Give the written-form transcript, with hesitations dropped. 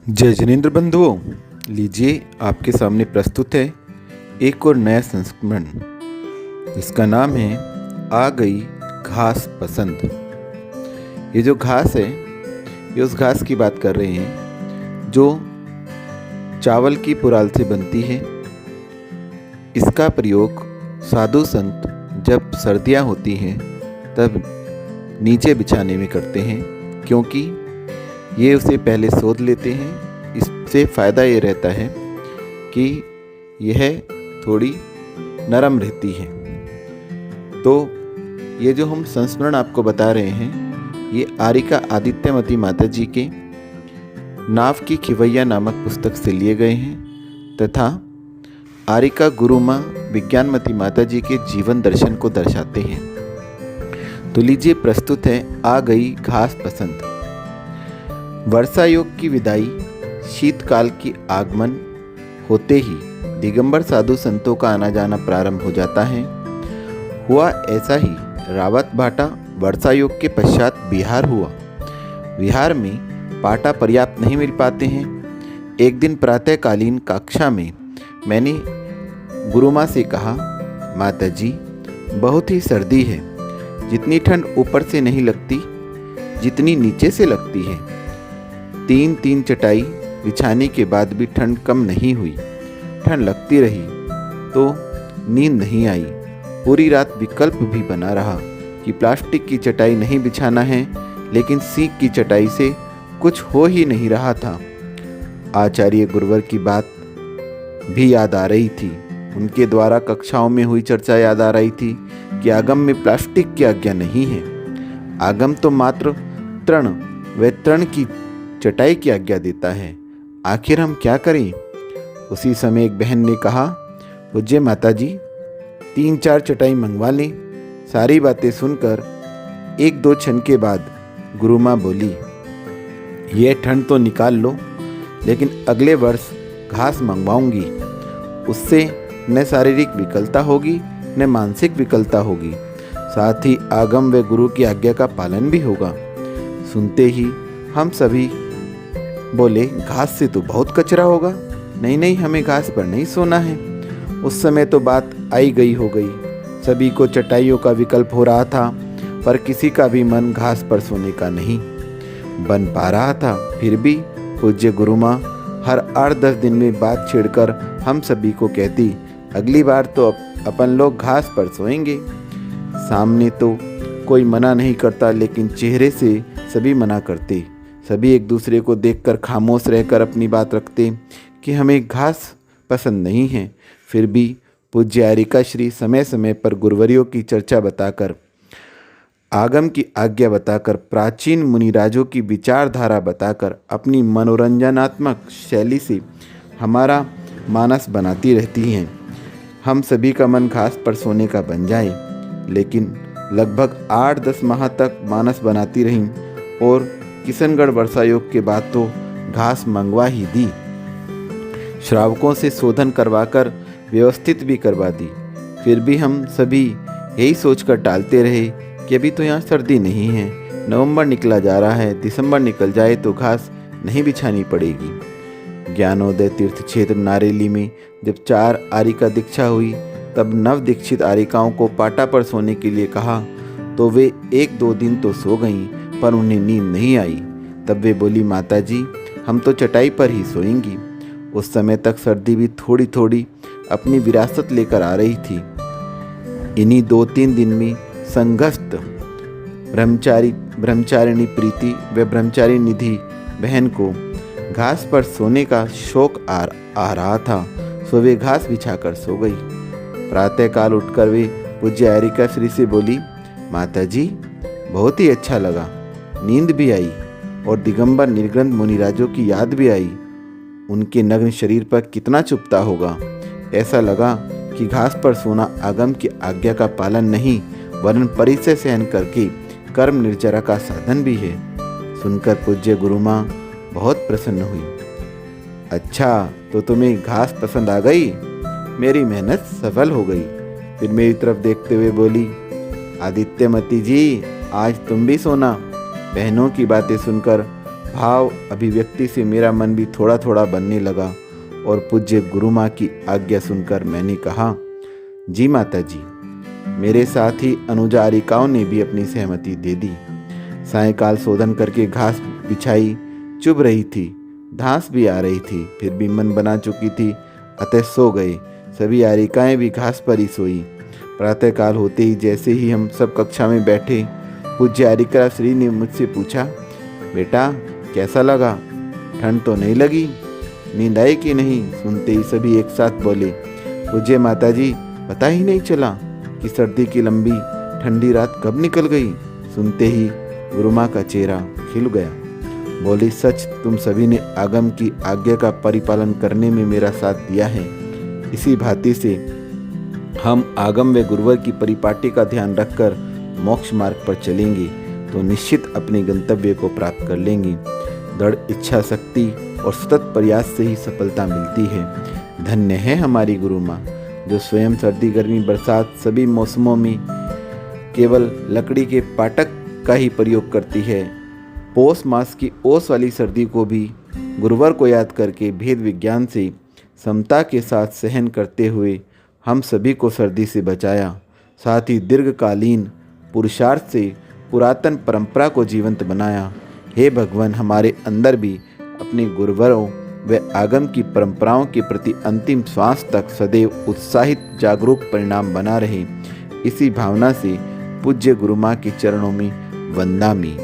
जय जिनेन्द्र बंधुओं, लीजिए आपके सामने प्रस्तुत है एक और नया संस्करण जिसका नाम है आ गई घास पसंद। ये जो घास है ये उस घास की बात कर रहे हैं जो चावल की पुराल से बनती है। इसका प्रयोग साधु संत जब सर्दियाँ होती हैं तब नीचे बिछाने में करते हैं, क्योंकि ये उसे पहले सोध लेते हैं। इससे फ़ायदा ये रहता है कि यह थोड़ी नरम रहती है। तो ये जो हम संस्मरण आपको बता रहे हैं ये आरिका आदित्यमती माता जी के नाव की खिवैया नामक पुस्तक से लिए गए हैं तथा आरिका गुरु माँ विज्ञानमती माता जी के जीवन दर्शन को दर्शाते हैं। तो लीजिए प्रस्तुत है आ गई घास पसंद। वर्षा योग की विदाई, शीतकाल की आगमन होते ही दिगंबर साधु संतों का आना जाना प्रारंभ हो जाता है। हुआ ऐसा ही रावत भाटा वर्षा योग के पश्चात बिहार हुआ। बिहार में पाटा पर्याप्त नहीं मिल पाते हैं। एक दिन प्रातःकालीन कक्षा में मैंने गुरु माँ से कहा, माता जी बहुत ही सर्दी है, जितनी ठंड ऊपर से नहीं लगती जितनी नीचे से लगती है। 3 चटाई बिछाने के बाद भी ठंड कम नहीं हुई। ठंड लगती रही तो नींद नहीं आई। पूरी रात विकल्प भी बना रहा कि प्लास्टिक की चटाई नहीं बिछाना है, लेकिन सीक की चटाई से कुछ हो ही नहीं रहा था। आचार्य गुरुवर की बात भी याद आ रही थी। उनके द्वारा कक्षाओं में हुई चर्चा याद आ रही थी कि आगम में प्लास्टिक की आज्ञा नहीं है। आगम तो मात्र तृण व तृण की चटाई की आज्ञा देता है। आखिर हम क्या करें? उसी समय एक बहन ने कहा, पूज्य माता जी 3-4 चटाई मंगवा लें। सारी बातें सुनकर 1-2 क्षण के बाद गुरु माँ बोली, ये ठंड तो निकाल लो, लेकिन अगले वर्ष घास मंगवाऊंगी। उससे न शारीरिक विकलता होगी न मानसिक विकलता होगी, साथ ही आगम व गुरु की आज्ञा का पालन भी होगा। सुनते ही हम सभी बोले, घास से तो बहुत कचरा होगा। नहीं, हमें घास पर नहीं सोना है। उस समय तो बात आई गई हो गई। सभी को चटाइयों का विकल्प हो रहा था, पर किसी का भी मन घास पर सोने का नहीं बन पा रहा था। फिर भी पूज्य गुरु माँ हर 8-10 दिन में बात छेड़कर हम सभी को कहती, अगली बार तो अपन लोग घास पर सोएंगे। सामने तो कोई मना नहीं करता, लेकिन चेहरे से सभी मना करते। सभी एक दूसरे को देखकर खामोश रहकर अपनी बात रखते कि हमें घास पसंद नहीं है। फिर भी पूज्य आरिका श्री समय समय पर गुरुवरियों की चर्चा बताकर, आगम की आज्ञा बताकर, प्राचीन मुनिराजों की विचारधारा बताकर, अपनी मनोरंजनात्मक शैली से हमारा मानस बनाती रहती हैं। हम सभी का मन घास पर सोने का बन जाए। लेकिन लगभग 8-10 माह तक मानस बनाती रहीं और किशनगढ़ वर्षा योग के बाद तो घास मंगवा ही दी। श्रावकों से शोधन करवाकर व्यवस्थित भी करवा दी। फिर भी हम सभी यही सोचकर टालते रहे कि अभी तो यहाँ सर्दी नहीं है, नवंबर निकला जा रहा है, दिसंबर निकल जाए तो घास नहीं बिछानी पड़ेगी। ज्ञानोदय तीर्थ क्षेत्र नारेली में जब 4 आरिका दीक्षा हुई तब नव दीक्षित आरिकाओं को पाटा पर सोने के लिए कहा तो वे 1-2 दिन तो सो गईं, पर उन्हें नींद नहीं आई। तब वे बोली, माता जी हम तो चटाई पर ही सोएंगी। उस समय तक सर्दी भी थोड़ी थोड़ी अपनी विरासत लेकर आ रही थी। इन्हीं 2-3 दिन में संघस्थ ब्रह्मचारिणी प्रीति व ब्रह्मचारी निधि बहन को घास पर सोने का शौक आ रहा था, सो वे घास बिछाकर सो गई। प्रातःकाल उठकर वे पूज्य आरिका श्री से बोली, माता जी बहुत ही अच्छा लगा, नींद भी आई और दिगंबर निर्ग्रंथ मुनिराजों की याद भी आई। उनके नग्न शरीर पर कितना चुभता होगा। ऐसा लगा कि घास पर सोना आगम की आज्ञा का पालन नहीं, वरन परिचय सहन करके कर्म निर्जरा का साधन भी है। सुनकर पूज्य गुरु माँ बहुत प्रसन्न हुई। अच्छा, तो तुम्हें घास पसंद आ गई, मेरी मेहनत सफल हो गई। फिर मेरी तरफ देखते हुए बोली, आदित्यमती जी आज तुम भी सोना। बहनों की बातें सुनकर भाव अभिव्यक्ति से मेरा मन भी थोड़ा थोड़ा बनने लगा और पूज्य गुरु माँ की आज्ञा सुनकर मैंने कहा, जी माता जी। मेरे साथ ही अनुजारिकाओं ने भी अपनी सहमति दे दी। सायंकाल शोधन करके घास बिछाई, चुभ रही थी, घास भी आ रही थी, फिर भी मन बना चुकी थी, अतः सो गए। सभी आरिकाएं भी घास पर ही सोई। प्रातःकाल होते ही जैसे ही हम सब कक्षा में बैठे, पूज्य आरिका श्री ने मुझसे पूछा, बेटा कैसा लगा? ठंड तो नहीं लगी? नींद आई कि नहीं? सुनते ही सभी एक साथ बोले, पूज्य माता जी, पता ही नहीं चला कि सर्दी की लंबी ठंडी रात कब निकल गई। सुनते ही गुरु माँ का चेहरा खिल गया। बोली, सच तुम सभी ने आगम की आज्ञा का परिपालन करने में मेरा साथ दिया है। इसी भांति से हम आगम व गुरुवर की परिपाटी का ध्यान रखकर मोक्ष मार्ग पर चलेंगे तो निश्चित अपने गंतव्य को प्राप्त कर लेंगे। दृढ़ इच्छा शक्ति और सतत प्रयास से ही सफलता मिलती है। धन्य है हमारी गुरु माँ, जो स्वयं सर्दी गर्मी बरसात सभी मौसमों में केवल लकड़ी के पाटक का ही प्रयोग करती है। पौष मास की ओस वाली सर्दी को भी गुरुवर को याद करके भेद विज्ञान से समता के साथ सहन करते हुए हम सभी को सर्दी से बचाया। साथ ही दीर्घकालीन पुरुषार्थ से पुरातन परंपरा को जीवंत बनाया। हे भगवान, हमारे अंदर भी अपने गुरुवरों व आगम की परंपराओं के प्रति अंतिम श्वास तक सदैव उत्साहित जागरूक परिणाम बना रहे। इसी भावना से पूज्य गुरु माँ के चरणों में वंदामि।